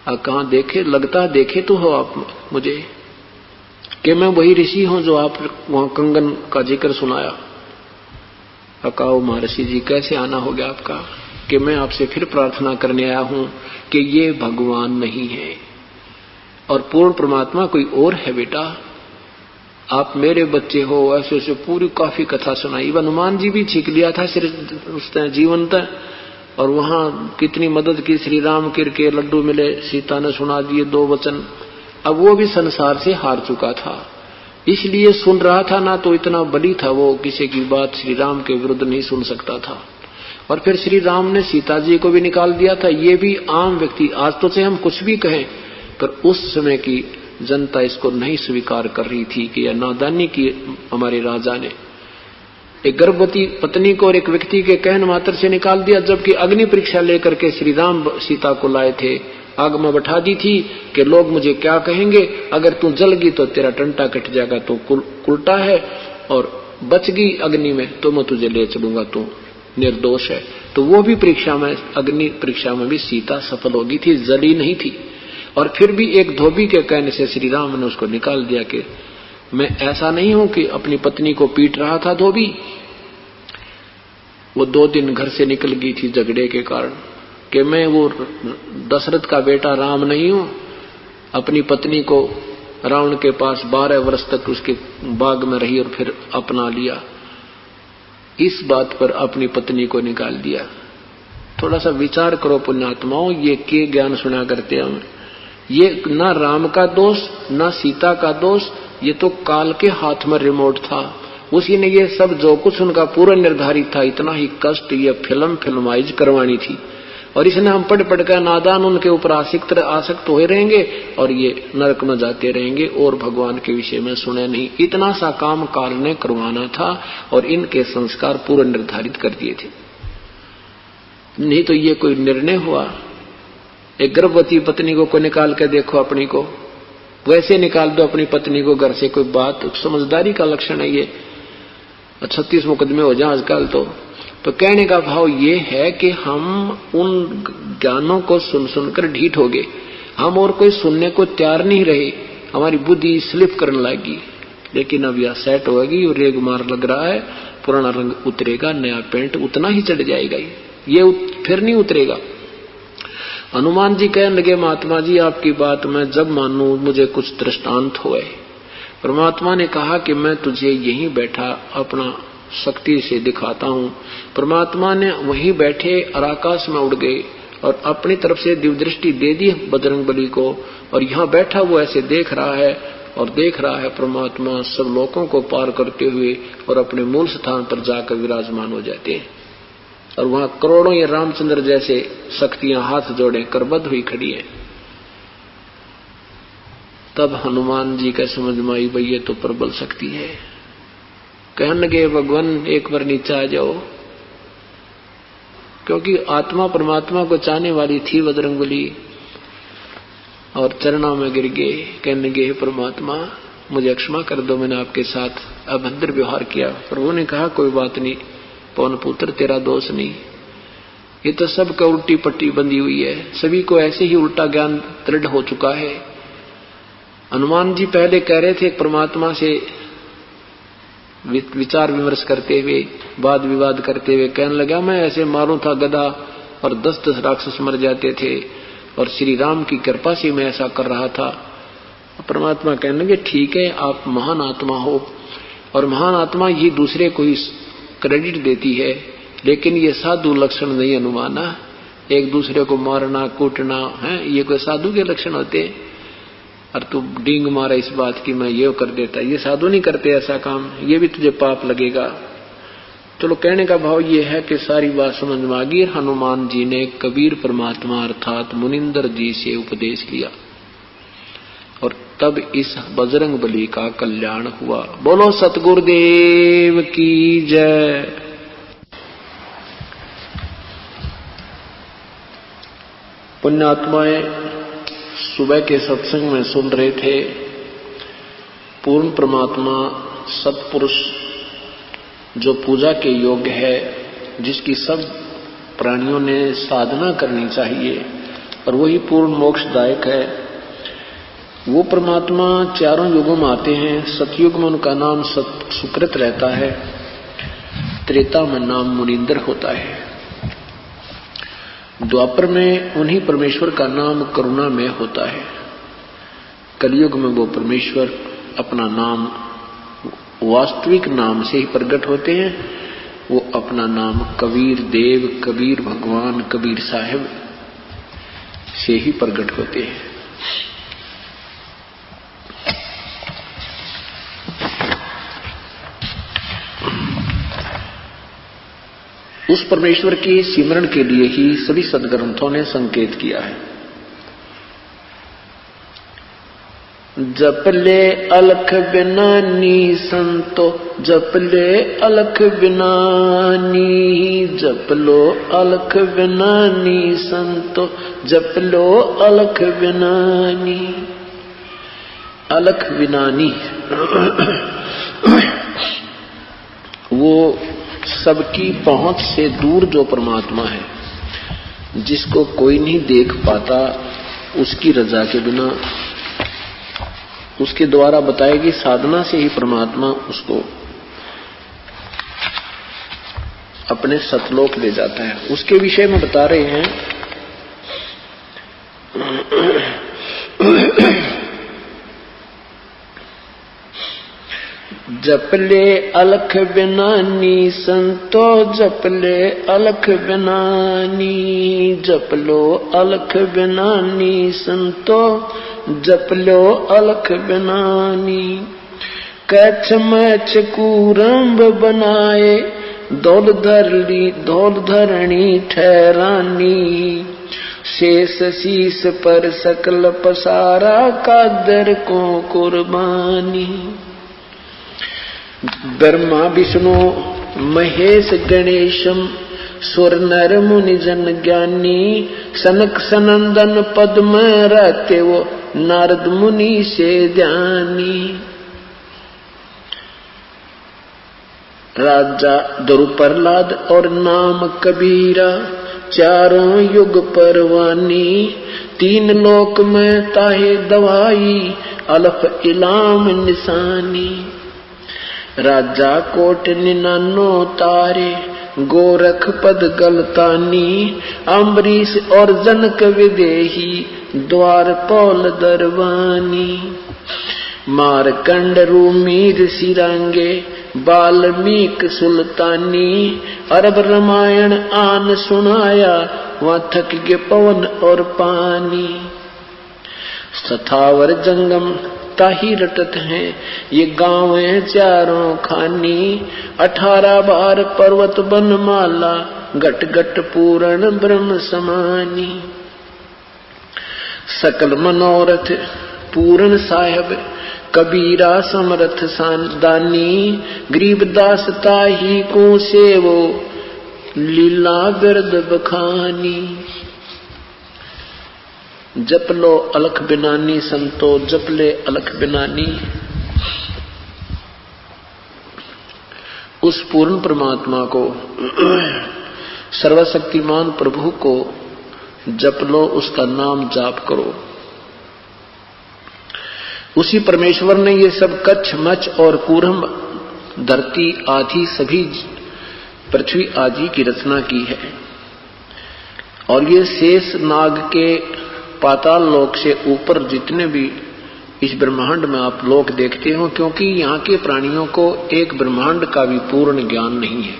Speaker 2: कहाँ देखे, लगता देखे तो हो आप मुझे कि मैं वही ऋषि हूं जो आप वहां कंगन का जिक्र सुनाया। कहा महर्षि जी कैसे आना हो गया आपका? कि मैं आपसे फिर प्रार्थना करने आया हूं कि ये भगवान नहीं है और पूर्ण परमात्मा कोई और है बेटा, आप मेरे बच्चे हो। ऐसे ऐसे पूरी काफी कथा सुनाई। हनुमान जी भी छींक लिया था सिर्फ उसने जीवंत, और वहां कितनी मदद की, श्री राम के लड्डू मिले, सीता ने सुना दिए 2 वचन। अब वो भी संसार से हार चुका था, इसलिए सुन रहा था ना, तो इतना बली था वो, किसी की बात श्री राम के विरुद्ध नहीं सुन सकता था। और फिर श्री राम ने सीता जी को भी निकाल दिया था। ये भी आम व्यक्ति, आज तो से हम कुछ भी कहें, पर उस समय की जनता इसको नहीं स्वीकार कर रही थी कि यह नादानी की हमारे राजा ने एक गर्भवती पत्नी को और एक व्यक्ति के कहन मात्र से निकाल दिया, जबकि अग्नि परीक्षा लेकर के श्री राम सीता को लाए थे, आग में बैठा दी थी कि लोग मुझे क्या कहेंगे, अगर तू जल गई तो तेरा टंटा कट जाएगा, तो उल्टा है, और बच गई अग्नि में तो मैं तुझे ले चलूंगा, तू निर्दोष है। तो वो भी परीक्षा में, अग्नि परीक्षा में भी सीता सफल होगी थी, जली नहीं थी। और फिर भी एक धोबी के कहने से श्री राम ने उसको निकाल दिया कि मैं ऐसा नहीं हूं कि अपनी पत्नी को पीट रहा था धोबी। वो 2 दिन घर से निकल गई थी झगड़े के कारण, कि मैं वो दशरथ का बेटा राम नहीं हूं, अपनी पत्नी को रावण के पास 12 वर्ष तक उसके बाग में रही और फिर अपना लिया, इस बात पर अपनी पत्नी को निकाल दिया। थोड़ा सा विचार करो पुण्यात्माओं, ये के ज्ञान सुना करते हैं। ये ना राम का दोष ना सीता का दोष, ये तो काल के हाथ में रिमोट था, उसी ने ये सब जो कुछ उनका पूरा निर्धारित था, इतना ही कष्ट ये फिल्माइज करवानी थी। और इसने हम पढ़ कर नादान उनके ऊपर आसक्त हुए रहेंगे और ये नरक में जाते रहेंगे और भगवान के विषय में सुने नहीं। इतना सा काम काल ने करवाना था और इनके संस्कार पूर्व निर्धारित कर दिए थे, नहीं तो ये कोई निर्णय हुआ। एक गर्भवती पत्नी को कोई निकाल के देखो अपनी को, वैसे निकाल दो अपनी पत्नी को घर से, कोई बात समझदारी का लक्षण है ये। 36 मुकदमे हो जाए आजकल तो कहने का भाव ये है कि हम उन ज्ञानों को सुन सुनकर ढीठ हो गए, हम और कोई सुनने को तैयार नहीं रहे, हमारी बुद्धि स्लिप करने लगी। लेकिन अब यह सेट होगी और रेग मार लग रहा है, पुराना रंग उतरेगा, नया पेंट उतना ही चढ़ जाएगा, ये फिर नहीं उतरेगा। हनुमान जी कहने लगे महात्मा जी आपकी बात मैं जब मानूं मुझे कुछ दृष्टांत होए, परमात्मा ने कहा कि मैं तुझे यहीं बैठा अपना शक्ति से दिखाता हूं। परमात्मा ने वहीं बैठे और आकाश में उड़ गए और अपनी तरफ से दिव्य दृष्टि दे दी बजरंगबली को, और यहाँ बैठा वो ऐसे देख रहा है और देख रहा है परमात्मा सब लोगों को पार करते हुए और अपने मूल स्थान पर जाकर विराजमान हो जाते हैं। और वहां करोड़ों ये रामचंद्र जैसे शक्तियां हाथ जोड़े करबद्ध हुई खड़ी है। तब हनुमान जी का समझ में आई, भाई ये तो प्रबल शक्ति है। कहने लगे भगवान एक बार नीचे आ जाओ, क्योंकि आत्मा परमात्मा को चाहने वाली थी बजरंगबली, और चरणों में गिर गए। कहने लगे हे परमात्मा मुझे क्षमा कर दो, मैंने आपके साथ अभद्र व्यवहार किया। प्रभु ने कहा कोई बात नहीं पवन पुत्र, तेरा दोष नहीं, ये तो सबका उल्टी पट्टी बंधी हुई है, सभी को ऐसे ही उल्टा ज्ञान दृढ़ हो चुका है। हनुमान जी पहले कह रहे थे परमात्मा से विचार विमर्श करते हुए, वाद विवाद करते हुए, कहने लगा मैं ऐसे मारूं था गधा और 10-10 राक्षस मर जाते थे, और श्री राम की कृपा से मैं ऐसा कर रहा था। परमात्मा कहने लगे ठीक है, आप महान आत्मा हो, और महान आत्मा ये दूसरे को ही क्रेडिट देती है, लेकिन ये साधु लक्षण नहीं अनुमाना। एक दूसरे को मारना कूटना है, ये कोई साधु के लक्षण होते हैं? और तू डींग मारा इस बात की मैं ये कर देता, ये साधु नहीं करते ऐसा काम, ये भी तुझे पाप लगेगा। चलो कहने का भाव ये है कि सारी बात समझ में आ गई। हनुमान जी ने कबीर परमात्मा अर्थात मुनिंदर जी से उपदेश लिया, और तब इस बजरंगबली का कल्याण हुआ। बोलो सतगुरुदेव की जय। पुण्यात्माएं सुबह के सत्संग में सुन रहे थे, पूर्ण परमात्मा सत्पुरुष जो पूजा के योग्य है, जिसकी सब प्राणियों ने साधना करनी चाहिए, और वही पूर्ण मोक्षदायक है, वो परमात्मा चारों युगों में आते हैं। सतयुग में उनका नाम सुकृत रहता है, त्रेता में नाम मुनिंदर होता है, द्वापर में उन्हीं परमेश्वर का नाम करुणा में होता है, कलयुग में वो परमेश्वर अपना नाम वास्तविक नाम से ही प्रकट होते हैं। वो अपना नाम कबीर देव, कबीर भगवान, कबीर साहिब से ही प्रकट होते हैं। उस परमेश्वर के सिमरण के लिए ही सभी सदग्रंथों ने संकेत किया है। जप ले अलख बिनानी संतो, जप ले अलख बिनानी, जप लो अलख बिनानी संतो, जप लो अलख बिनानी। अलख बिनानी वो सबकी पहुंच से दूर जो परमात्मा है, जिसको कोई नहीं देख पाता, उसकी रजा के बिना, उसके द्वारा बताएगी साधना से ही परमात्मा उसको अपने सतलोक ले जाता है। उसके विषय में बता रहे हैं। जप ले अलख बिनानी संतो, जप ले अलख बिनानी, जप लो अलख बिनानी संतो, जप लो अलख बिनानी। कछ मैच कूरंब बनाए, दौल धरणी ठहरानी, शेष शीस पर सकल पसारा, कादर को कुर्बानी। ब्रह्मा विष्णु महेश गणेशम, सुर नर मुनि जन ज्ञानी, सनक सनंदन पद में रहते वो, नारद मुनि से ध्यानी। राजा ध्रुव प्रहलाद और नाम कबीरा, चारों युग परवानी, तीन लोक में ताहे दवाई, अलफ इलाम निशानी। राजा कोट निनानो तारे, गोरख पद गलतानी, अम्बरीश और जनक विदेही, द्वार पौल दरवानी। मारकंड रूमी ऋषिरांगे वाल्मीकि सुल्तानी, अरब रामायण आन सुनाया वहां थक गए पवन और पानी। सथावर जंगम ताही रटत हैं ये गाँव है चारों खानी, 18 बार पर्वत बनमाला घट घट पूर्ण ब्रह्म समानी। सकल मनोरथ पूर्ण साहेब कबीरा समर्थ दानी, गरीबदास ताही को सेवो लीला बिरद बखानी। जप लो अलख बिनानी संतो जप ले अलख बिनानी। उस पूर्ण परमात्मा को, सर्वशक्तिमान प्रभु को जप लो, उसका नाम जाप करो। उसी परमेश्वर ने ये सब कच्छ मच्छ और कूर्म धरती आदि सभी पृथ्वी आदि की रचना की है। और ये शेष नाग के पाताल लोक से ऊपर जितने भी इस ब्रह्मांड में आप लोग देखते हो, क्योंकि यहाँ के प्राणियों को एक ब्रह्मांड का भी पूर्ण ज्ञान नहीं है,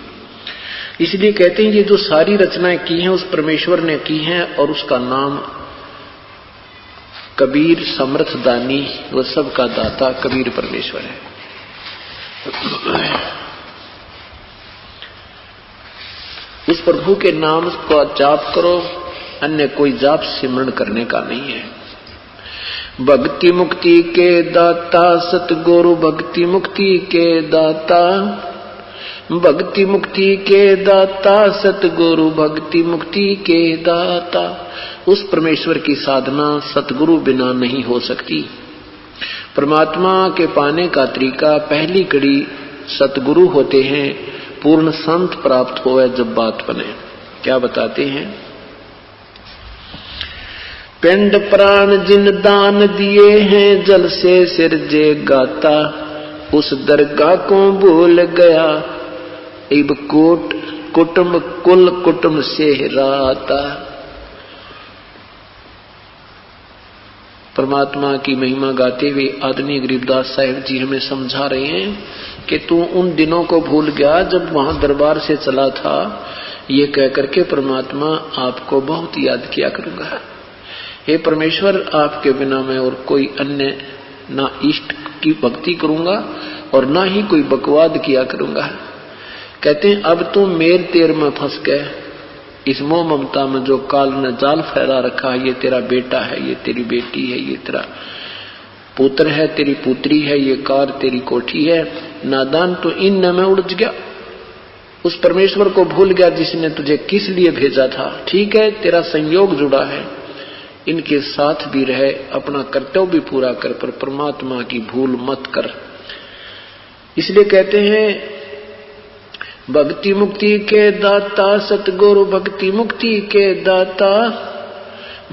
Speaker 2: इसलिए कहते हैं ये जो सारी रचनाएं की हैं उस परमेश्वर ने की हैं, और उसका नाम कबीर समर्थ दानी, वो सबका दाता कबीर परमेश्वर है। उस प्रभु के नाम को जाप करो, अन्य कोई जाप सिमरण करने का नहीं है। भक्ति मुक्ति के दाता सतगुरु, भक्ति मुक्ति के दाता, भक्ति मुक्ति के दाता सतगुरु, भक्ति मुक्ति के दाता। उस परमेश्वर की साधना सतगुरु बिना नहीं हो सकती। परमात्मा के पाने का तरीका पहली कड़ी सतगुरु होते हैं, पूर्ण संत प्राप्त होवे जब बात बने। क्या बताते हैं? पिंड प्राण जिन दान दिए हैं जल से सिरजे गाता, उस दरगाह को भूल गया इब कोट कुटुंब कुल कुटुंब से राता। परमात्मा की महिमा गाते हुए आदरणीय गरीबदास साहिब जी हमें समझा रहे हैं कि तू उन दिनों को भूल गया जब वहां दरबार से चला था, ये कह करके परमात्मा आपको बहुत याद किया करूंगा। हे परमेश्वर, आपके बिना मैं और कोई अन्य ना इष्ट की भक्ति करूंगा और ना ही कोई बकवाद किया करूंगा। कहते हैं अब तुम मेर तेर में फंस गए, इस मोह ममता में जो काल ने जाल फैला रखा, ये तेरा बेटा है, ये तेरी बेटी है, ये तेरा पुत्र है, तेरी पुत्री है, ये कार तेरी कोठी है, नादान तो इन में उलझ गया। उस परमेश्वर को भूल गया जिसने तुझे किस लिए भेजा था। ठीक है, तेरा संयोग जुड़ा है, इनके साथ भी रहे, अपना कर्तव्य भी पूरा कर, पर परमात्मा की भूल मत कर। इसलिए कहते हैं भक्ति मुक्ति के दाता सतगुरु, भक्ति मुक्ति के दाता,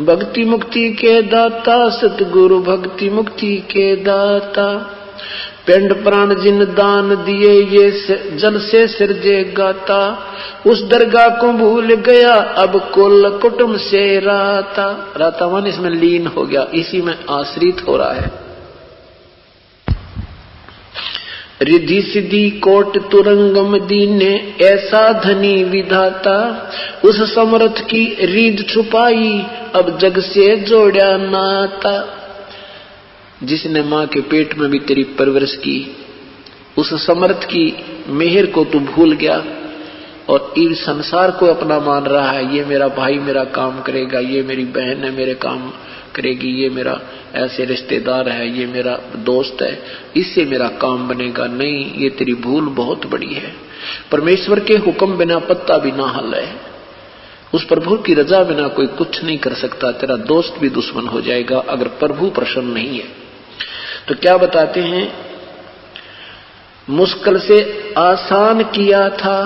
Speaker 2: भक्ति मुक्ति के दाता सतगुरु, भक्ति मुक्ति के दाता। पिंड प्राण जिन दान दिए ये जल से सिरजे गाता, उस दरगाह को भूल गया अब कुल कुटुंब से राता। राता मन इसमें लीन हो गया, इसी में आश्रित हो रहा है। रिद्धि सिद्धि कोट तुरंगम दीने ऐसा धनी विधाता, उस समर्थ की रीढ़ छुपाई अब जग से जोड़ा नाता। जिसने मां के पेट में भी तेरी परवरिश की, उस समर्थ की मेहर को तू भूल गया और इस संसार को अपना मान रहा है। ये मेरा भाई मेरा काम करेगा, ये मेरी बहन है मेरे काम करेगी, ये मेरा ऐसे रिश्तेदार है, ये मेरा दोस्त है, इससे मेरा काम बनेगा। नहीं, ये तेरी भूल बहुत बड़ी है। परमेश्वर के हुक्म बिना पत्ता भी ना हल है, उस प्रभु की रजा बिना कोई कुछ नहीं कर सकता। तेरा दोस्त भी दुश्मन हो जाएगा अगर प्रभु प्रसन्न नहीं है। तो क्या बताते हैं, मुश्किल से आसान किया था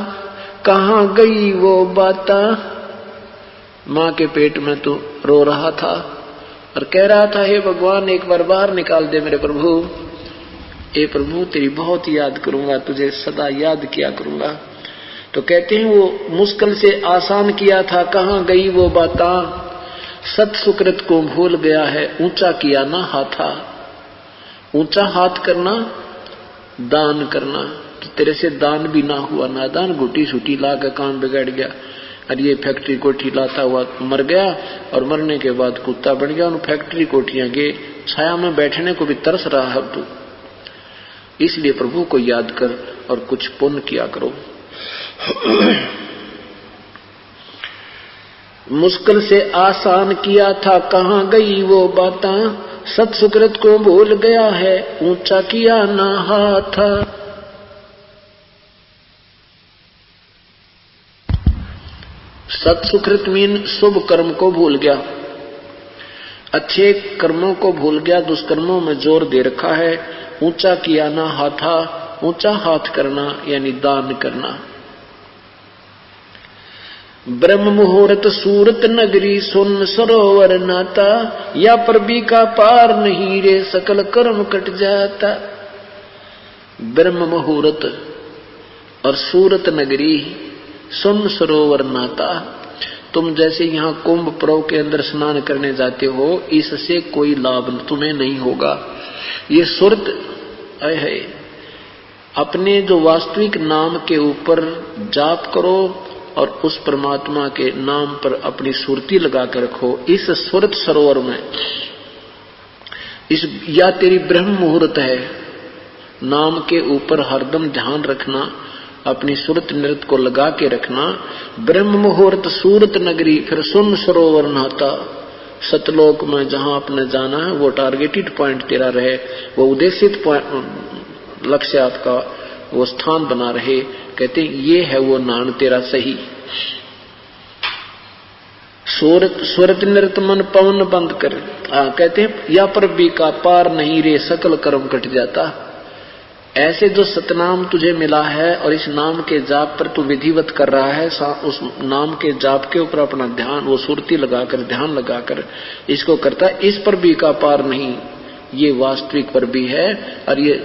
Speaker 2: कहां गई वो बाता। मां के पेट में तो रो रहा था और कह रहा था हे भगवान एक बार बाहर निकाल दे मेरे प्रभु। हे प्रभु तेरी बहुत याद करूंगा, तुझे सदा याद किया करूंगा। तो कहते हैं वो मुश्किल से आसान किया था कहां गई वो बाता, सत सुकृत को भूल गया है ऊंचा किया ना हाथा। ऊंचा हाथ करना, दान करना। तो तेरे से दान भी ना हुआ, नादान घुटी सूटी ला के काम बिगड़ गया, और ये फैक्ट्री कोठी लाता हुआ मर गया, और मरने के बाद कुत्ता बन गया। उन फैक्ट्री कोठियां के छाया में बैठने को भी तरस रहा है तू। इसलिए प्रभु को याद कर और कुछ पुण्य किया करो। मुश्किल से आसान किया था, कहाँ गई वो बातें, सत सुकृत को भूल गया है, ऊंचा किया ना हाथ। सत सुकृत मीन शुभ कर्म को भूल गया, अच्छे कर्मों को भूल गया, दुष्कर्मों में जोर दे रखा है। ऊंचा किया ना हाथा, ऊंचा हाथ करना यानी दान करना। ब्रह्म मुहूर्त सूरत नगरी, सुन सरोवर नाता, या परबी का पार नहीं रे, सकल कर्म कट जाता। ब्रह्म मुहूर्त और सूरत नगरी, सुन सरोवर नाता। तुम जैसे यहाँ कुंभ पर्व के अंदर स्नान करने जाते हो, इससे कोई लाभ तुम्हें नहीं होगा। ये सुरत है, अपने जो वास्तविक नाम के ऊपर जाप करो और उस परमात्मा के नाम पर अपनी सुरती लगा कर रखो। इस सुरत सरोवर में इस या तेरी ब्रह्म मुहूर्त है, नाम के ऊपर हरदम ध्यान रखना, अपनी सुरत नृत्य को लगा के रखना। ब्रह्म मुहूर्त सूरत नगरी, फिर सुन सरोवर नहाता। सतलोक में जहां आपने जाना है वो टारगेटेड पॉइंट तेरा रहे, वो उद्देशित लक्ष्य आपका वो स्थान बना रहे। कहते ये है वो नान तेरा सही। सूरत नृत्य मन पवन बंद कर। कहते या पर भी का पार नहीं रे, सकल कर्म कट जाता। ऐसे जो सतनाम तुझे मिला है और इस नाम के जाप पर तू विधिवत कर रहा है, उस नाम के जाप के ऊपर अपना ध्यान, वो सुरती लगाकर ध्यान लगाकर इसको करता है, इस पर भी का पार नहीं, ये वास्तविक पर भी है। और ये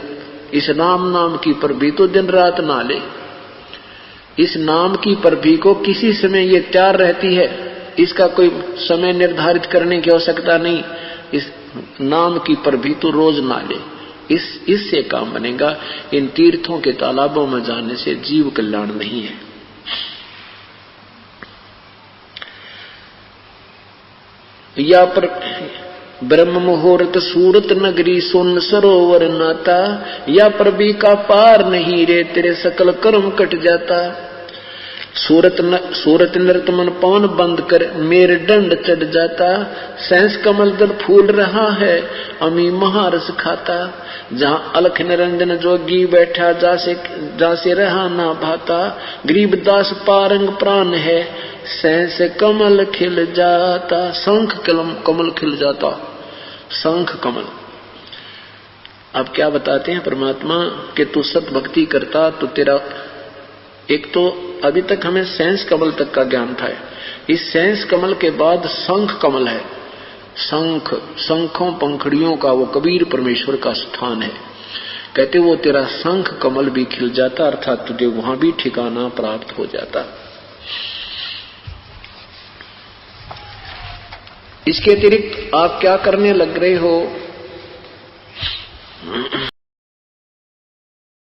Speaker 2: इस नाम की पर भी तो दिन रात ना ले। इस नाम की पर भी को किसी समय ये तैयार रहती है, इसका कोई समय निर्धारित करने की आवश्यकता नहीं। इस नाम की पर भी तो रोज ना ले, इससे काम बनेगा। इन तीर्थों के तालाबों में जाने से जीव कल्याण नहीं है। या पर ब्रह्म मुहूर्त सूरत नगरी, सुन सरोवर नाता, या पर भी का पार नहीं रे, तेरे सकल कर्म कट जाता। सूरत नृत्य मन पवन बंद कर, मेरे दंड चढ़ जाता। सहस कमल दल फूल रहा है, अमी महारस खाता। जहां अलख निरंजन जोगी बैठा, जासे रहा ना भाता। गरीबदास पारंग प्राण है, सहस कमल खिल जाता। शंख कमल खिल जाता, शंख कमल। अब क्या बताते हैं परमात्मा कि तू सत भक्ति करता तो तेरा, एक तो अभी तक हमें सेंस कमल तक का ज्ञान था, इस सेंस कमल के बाद शंख कमल है। शंखों पंखड़ियों का वो कबीर परमेश्वर का स्थान है। कहते वो तेरा शंख कमल भी खिल जाता, अर्थात तुझे वहां भी ठिकाना प्राप्त हो जाता। इसके अतिरिक्त आप क्या करने लग रहे हो?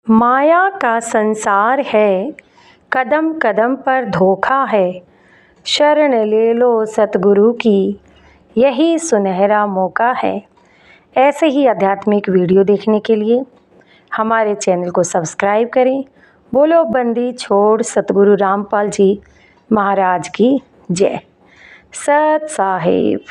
Speaker 1: माया का संसार है, कदम कदम पर धोखा है। शरण ले लो सतगुरु की, यही सुनहरा मौका है। ऐसे ही आध्यात्मिक वीडियो देखने के लिए हमारे चैनल को सब्सक्राइब करें। बोलो बंदी छोड़ सतगुरु रामपाल जी महाराज की जय। सत साहिब।